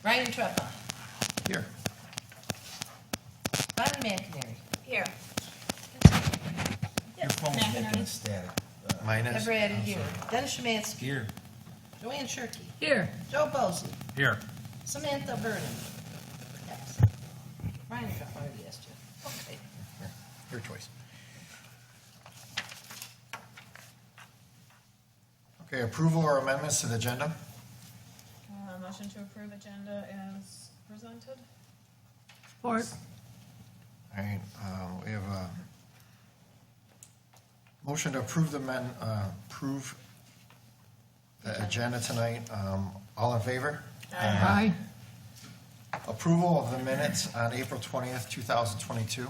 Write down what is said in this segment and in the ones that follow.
Ryan Treppa. Here. Bonnie McInerney. Here. Your phone's making static. Mine is? Never added here. Dennis Szymanski. Here. Joanne Shirkey. Here. Joe Bosley. Here. Samantha Vernon. Yes. Ryan Treppa, I already asked you. Okay. Your choice. Okay, approval or amendments to the agenda? Motion to approve agenda as presented. Support. All right, we have a motion to approve approve the agenda tonight. All in favor? Aye. Approval of the minutes on April 20th, 2022.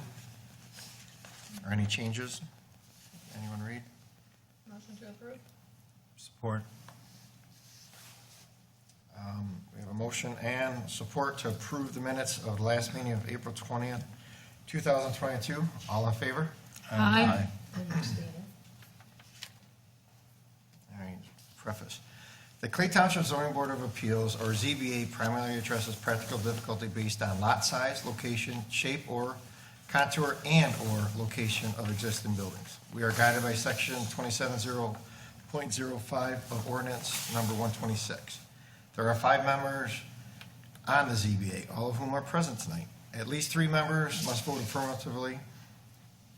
Are any changes? Anyone read? Motion to approve. Support. We have a motion and support to approve the minutes of the last meeting of April 20th, 2022. All in favor? Aye. All right, preface. The Clay Township Zoning Board of Appeals, or ZBA, primarily addresses practical difficulty based on lot size, location, shape, or contour and/or location of existing buildings. We are guided by section 270.05 of ordinance number 126. There are 5 members on the ZBA, all of whom are present tonight. At least 3 members must vote affirmatively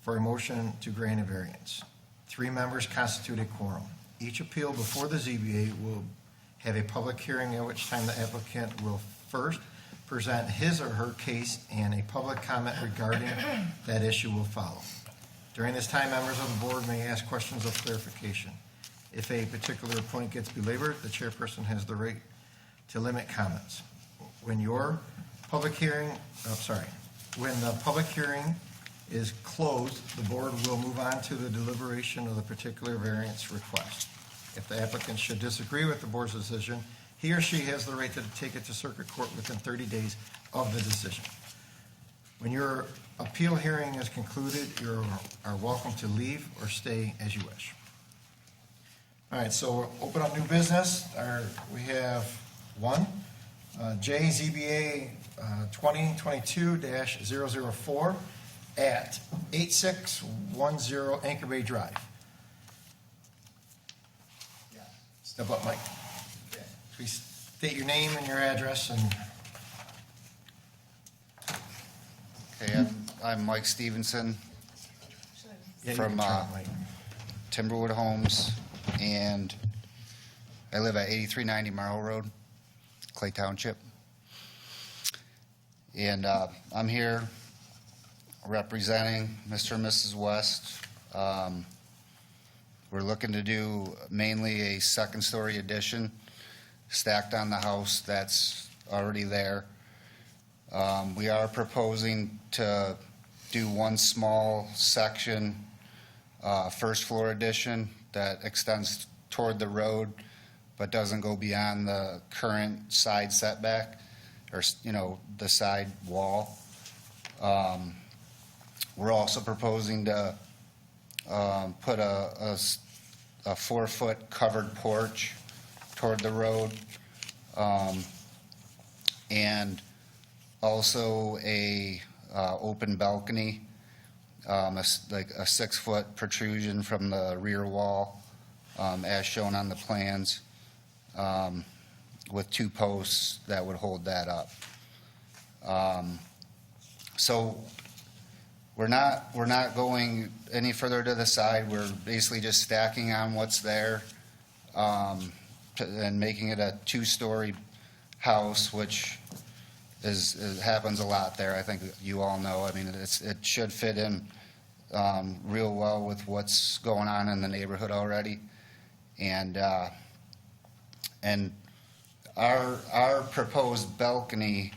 for a motion to grant a variance. 3 members constitute a quorum. Each appeal before the ZBA will have a public hearing, at which time the applicant will first present his or her case and a public comment regarding that issue will follow. During this time, members of the board may ask questions of clarification. If a particular point gets belabored, the chairperson has the right to limit comments. When the public hearing is closed, the board will move on to the deliberation of the particular variance request. If the applicant should disagree with the board's decision, he or she has the right to take it to circuit court within 30 days of the decision. When your appeal hearing is concluded, you are welcome to leave or stay as you wish. All right, so we'll open up new business. We have one, JZBA 2022-004 at 8610 Anchor Bay Drive. Step up, Mike. Please state your name and your address and. Okay, I'm Mike Stevenson from Timberwood Homes, and I live at 8390 Marl Road, Clay Township. And I'm here representing Mr. and Mrs. West. We're looking to do mainly a second-story addition stacked on the house that's already there. We are proposing to do one small section, first floor addition that extends toward the road but doesn't go beyond the current side setback or, the side wall. We're also proposing to put a 4-foot covered porch toward the road, and also a open balcony, like a 6-foot protrusion from the rear wall, as shown on the plans, with 2 posts that would hold that up. So we're not going any further to the side. We're basically just stacking on what's there, and making it a 2-story house, which it happens a lot there. I think you all know. I mean, it should fit in real well with what's going on in the neighborhood already, and our proposed balcony,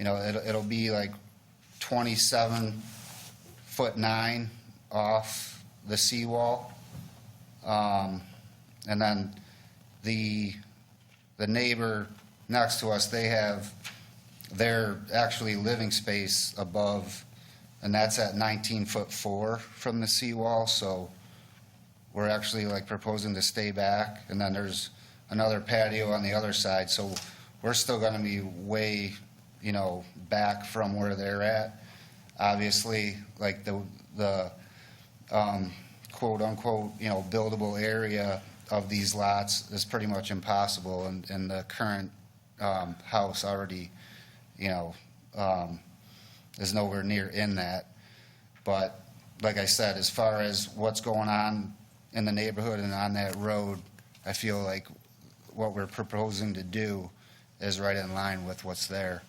it'll be like 27'9" off the seawall, and then the neighbor next to us, they have their actually living space above, and that's at 19'4" from the seawall. So we're actually proposing to stay back, and then there's another patio on the other side, so we're still gonna be way, back from where they're at. Obviously, like the quote unquote, buildable area of these lots is pretty much impossible, and the current house already, is nowhere near in that. But like I said, as far as what's going on in the neighborhood and on that road, I feel like what we're proposing to do is right in line with what's there.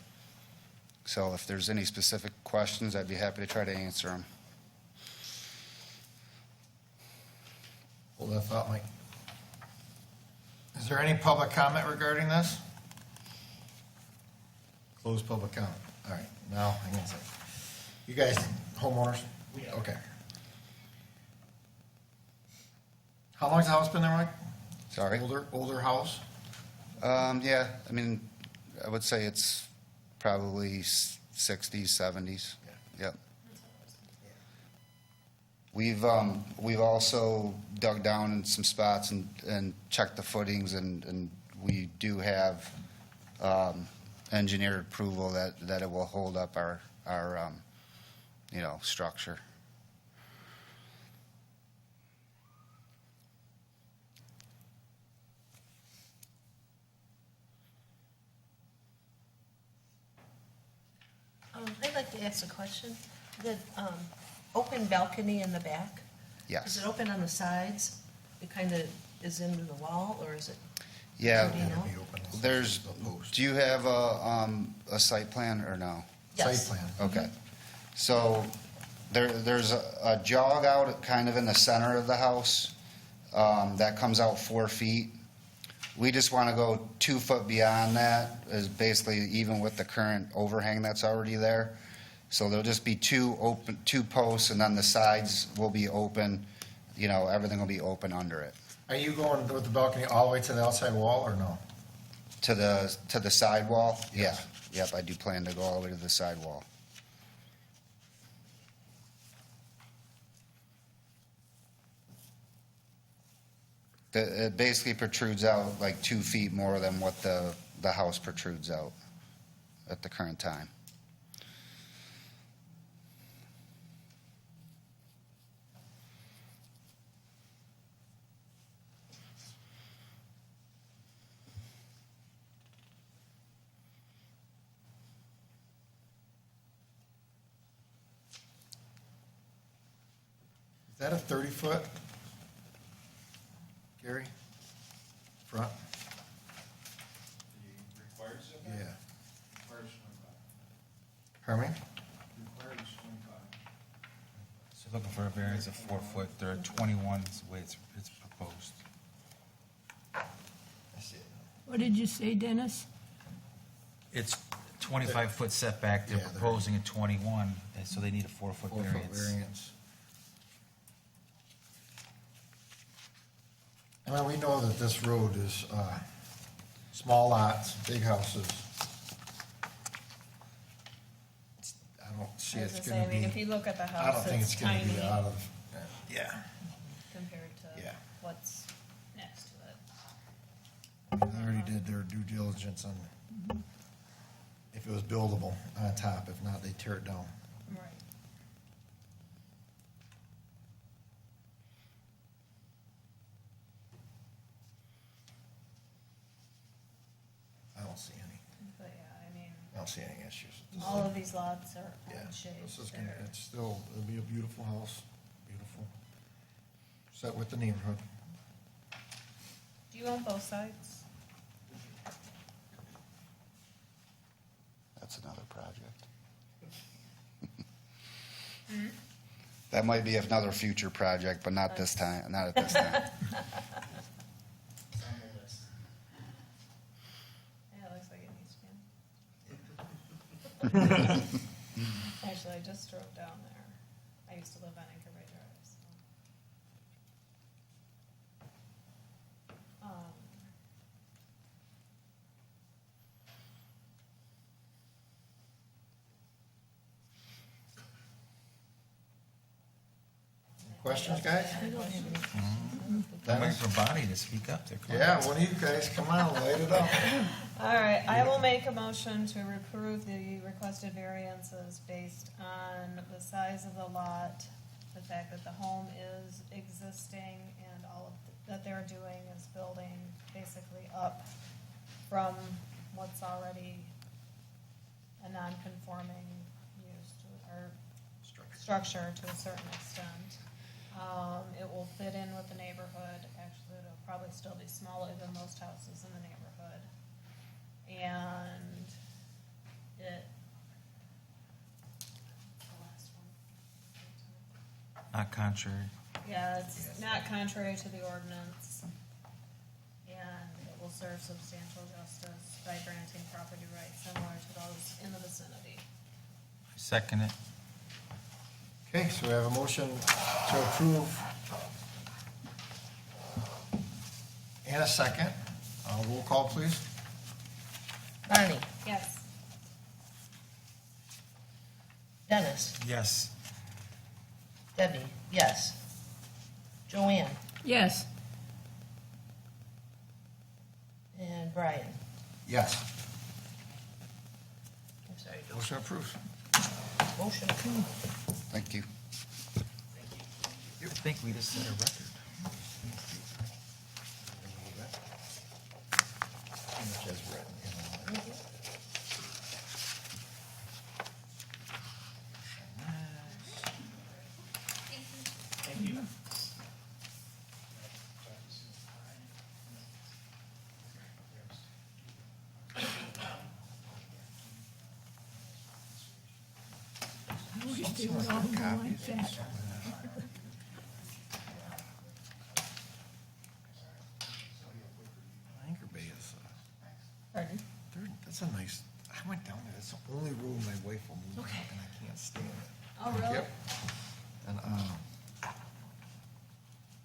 So if there's any specific questions, I'd be happy to try to answer them. Hold that thought, Mike. Is there any public comment regarding this? Close public comment. All right, now, hang on a second. You guys, homeowners? Okay. How long's the house been there, Mike? Sorry? Older house? Yeah, I mean, I would say it's probably 60s, 70s. Yep. We've also dug down in some spots and checked the footings, and we do have engineer approval that it will hold up our structure. I'd like to ask a question. The open balcony in the back? Yes. Is it open on the sides? It kind of is into the wall, or is it? Yeah. Do you know? Do you have a site plan or no? Yes. Site plan. Okay. So there's a jog out kind of in the center of the house that comes out 4 feet. We just want to go 2 foot beyond that, is basically even with the current overhang that's already there. So there'll just be two posts, and then the sides will be open. Everything will be open under it. Are you going with the balcony all the way to the outside wall, or no? To the side wall? Yeah. Yep, I do plan to go all the way to the side wall. It basically protrudes out like 2 feet more than what the house protrudes out at the current time. Is that a 30-foot? Gary? Front? The required setback? Yeah. Requires 25. Pardon me? Required is 25. So looking for a variance of 4 foot, there are 21 is the way it's proposed. I see it. What did you say, Dennis? It's 25-foot setback, they're Yeah, they're- proposing a 21, and so they need a 4-foot 4-foot variance. variance. I mean, we know that this road is small lots, big houses. I don't see I was it's gonna say, gonna I mean, be, if you look at the I don't house, think it's it's gonna tiny be out of, yeah. compared to Yeah. what's next to it. They already did their due diligence on if it was buildable on top. If not, they tear it down. Right. I don't see any. But yeah, I mean, I don't see any issues. This is- all of these lots are Yeah, odd shapes. this is gonna, They're- it's still, it'll be a beautiful house, beautiful. Set with the neighborhood. Do you own both sides? That's another project. That might be another future project, but not this time, not at this time. It's on the list. Yeah, it looks like it needs to be. Actually, I just drove down there. I used to live on Anchor Bay Drive, so. Questions, guys? I don't have any questions. I'm waiting for Bonnie to speak up there. Come on. Yeah, one of you guys, come on, light it up. All right, I will make a motion to approve the requested variances based on the size of the lot, the fact that the home is existing, and all of that they're doing is building basically up from what's already a non-conforming use to, or structure to a certain extent. It will fit in with the neighborhood. Actually, it'll probably still be smaller than most houses in the neighborhood. And it, the last one. Not contrary. Yeah, it's not contrary to the ordinance. And it will serve substantial justice by granting property rights similar to those in the vicinity. Second it. Okay, so we have a motion to approve and a second. Roll call, please. Bonnie, Yes. Dennis, Yes. Debbie, yes. Joanne, Yes. and Brian. Yes. I'm sorry, Joe. Motion approved. Motion approved. Thank you. I think we just set a record. I wish they would all go like that. Anchor Bay is, Pardon? that's a nice, I went down there, it's the only room my wife will move, Okay. and I can't stand it. Oh, really? Yep. And,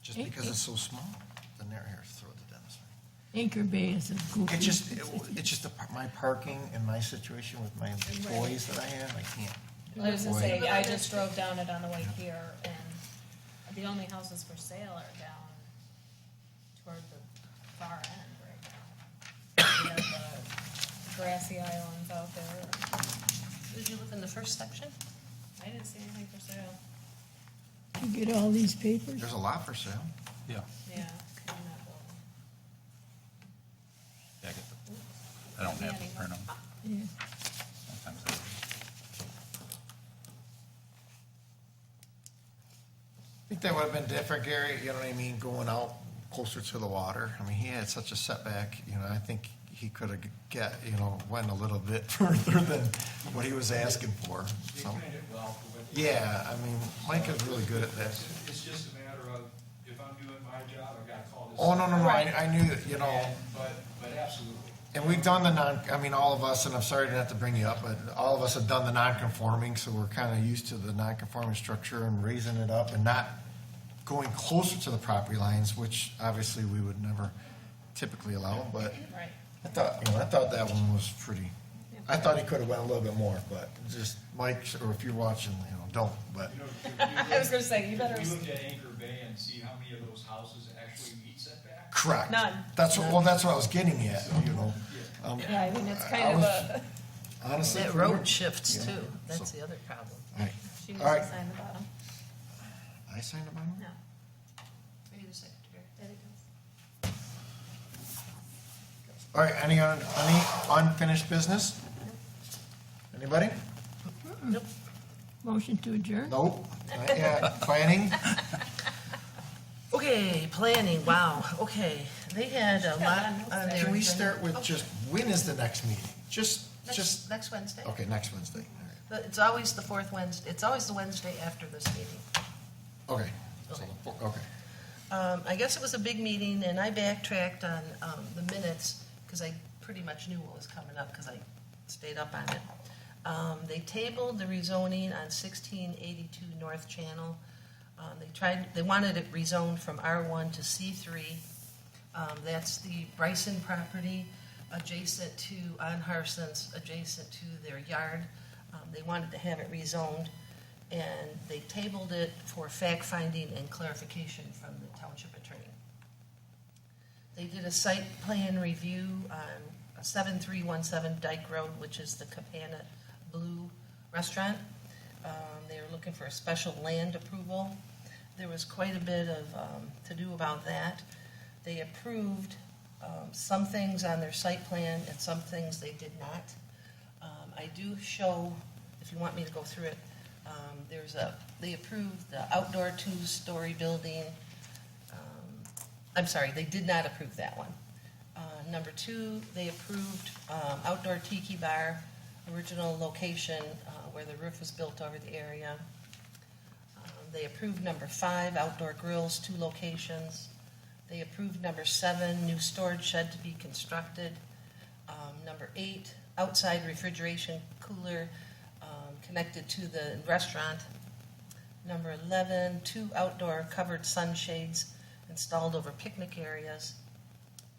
just because it's so small, the narrator throw it to Dennis. Anchor Bay is a goofy. It's just my parking and my situation with my employees that I have, I can't. I was gonna say, I just drove down it on the way here, and the only houses for sale are down toward the far end right now. We have the grassy islands out there. Did you live in the first section? I didn't see anything for sale. You get all these papers? There's a lot for sale. Yeah. Yeah, in that building. Yeah, I get the, I don't have to print them. Yeah. Sometimes I do. I think that would have been different, Gary, you know what I mean, going out closer to the water. I mean, he had such a setback, you know, I think he could have went a little bit further than what he was asking for, They so. planned it well for what. Yeah, I mean, Mike is really good at that. It's just a matter of, if I'm doing my job, I've got to call this. Oh, no, I knew that, you know, And- But absolutely. and we've done all of us, and I'm sorry to have to bring you up, but all of us have done the non-conforming, so we're kind of used to the non-conforming structure and raising it up and not going closer to the property lines, which obviously we would never typically allow, but Right. I thought that one was pretty, I thought he could have went a little bit more, but just, Mike, or if you're watching, don't, but, You know, if I was gonna say, you better, we looked at Anchor Bay and see how many of those houses actually meet setback. correct. None. That's what I was getting at, you know. yeah, I mean, it's I kind of was- a, Honestly. That for road me, shifts you know, too. That's so- the other problem. All right. she needs All right. to sign the bottom. I signed the bottom? No. Are you the secretary? There it goes. All right, any unfinished business? Anybody? Nope. Motion to adjourn? Nope, not yet. Planning? Okay, planning, wow, okay. They had a lot on their. Can we agenda. start with just, when is the next meeting? Just, Next Wednesday. okay, next Wednesday. All It's always the fourth Wednesday, it's always the Wednesday after this meeting. right. Okay. So, okay. I guess it was a big meeting, and I backtracked on the minutes, because I pretty much knew what was coming up, because I stayed up on it. They tabled the rezoning on 1682 North Channel. They wanted it rezoned from R1 to C3. That's the Bryson property adjacent to, on Harson's, adjacent to their yard. They wanted to have it rezoned, and they tabled it for fact-finding and clarification from the township attorney. They did a site plan review on 7317 Dyke Road, which is the Capana Blue Restaurant. They were looking for a special land approval. There was quite a bit of to-do about that. They approved some things on their site plan and some things they did not. I do show, if you want me to go through it, they approved the outdoor two-story building. I'm sorry, they did not approve that one. Number 2, they approved outdoor tiki bar, original location where the roof was built over the area. They approved number 5, outdoor grills, 2 locations. They approved number 7, new storage shed to be constructed. Number 8, outside refrigeration cooler connected to the restaurant. Number 11, 2 outdoor covered sunshades installed over picnic areas.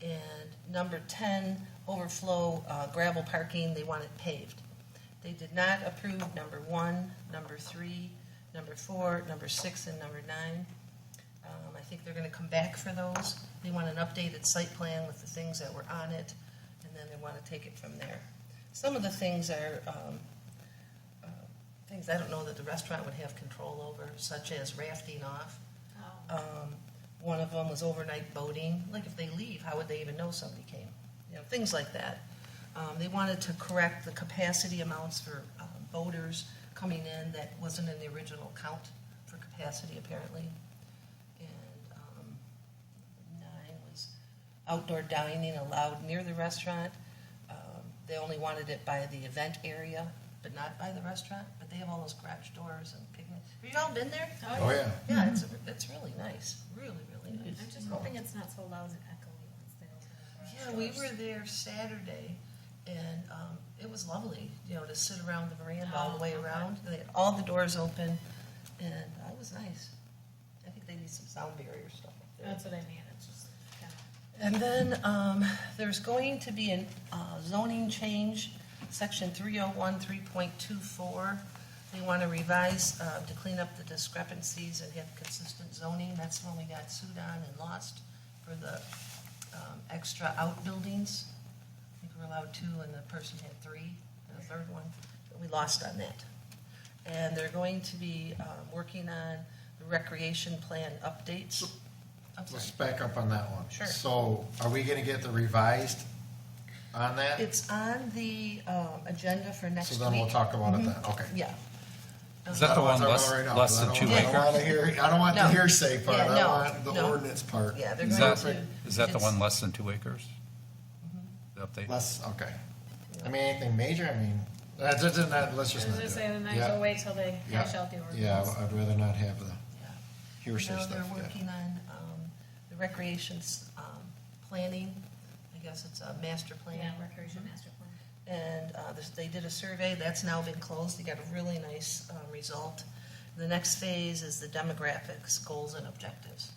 And number 10, overflow gravel parking, they want it paved. They did not approve number 1, number 3, number 4, number 6, and number 9. I think they're going to come back for those. They want an updated site plan with the things that were on it, and then they want to take it from there. Some of the things are things I don't know that the restaurant would have control over, such as rafting off. One of them was overnight boating. Like if they leave, how would they even know somebody came? You know, things like that. They wanted to correct the capacity amounts for boaters coming in that wasn't in the original count for capacity apparently. And 9 was outdoor dining allowed near the restaurant. They only wanted it by the event area, but not by the restaurant. But they have all those garage doors and picnic. Have you all been there? Oh, yeah. Yeah, it's really nice. Really, really nice. I'm just hoping it's not so loud and echoey once they open the Yeah, we were there Saturday, and it was lovely, you know, to sit around the veranda all the way around. They had all the doors open, and it was nice. I think they need some sound barrier stuff up there. That's what I mean, it's just kind of. And then there's going to be a zoning change, section 301, 3.24. They want to revise to clean up the discrepancies and have consistent zoning. That's when we got sued on and lost for the extra outbuildings. I think we were allowed 2 and the person had 3, and the third one, but we lost on that. And they're going to be working on the recreation plan updates. I'm sorry. Let's back up on that one. Sure. So are we going to get the revised on that? It's on the agenda for next week. So then we'll talk about it then, okay. Yeah. Is that the one less than 2 I don't want to acres? hear, I don't want the No. hearsay part, Yeah, I no, want the no. ordinance part. Yeah, they're Is going that, to. is that the it's- one less than 2 acres? The update? Less, okay. I mean, anything major, I mean, let's just not I do was it. just saying, I might Yeah. go wait till they Yeah. hash out the ordinance. Yeah, I'd rather not have the Yeah. hearsay Now stuff. they're yeah. working on the recreations planning. I guess it's a master plan. Yeah, recreation master plan. And they did a survey, that's now been closed, they got a really nice result. The next phase is the demographics, goals and objectives.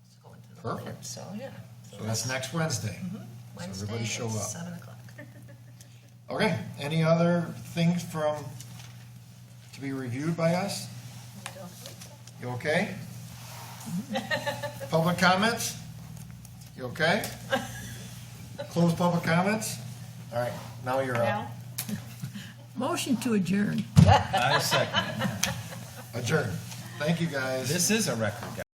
Let's go into the plan. Perfect. So, yeah. So that's next Wednesday. Wednesday everybody show at up. 7 o'clock. Okay, any other things to be reviewed by us? I don't think so. You okay? Public comments? You okay? Close public comments? All right, now you're up. Now? Motion to adjourn. I second it. Adjourn. Thank you, guys. This is a record, guys.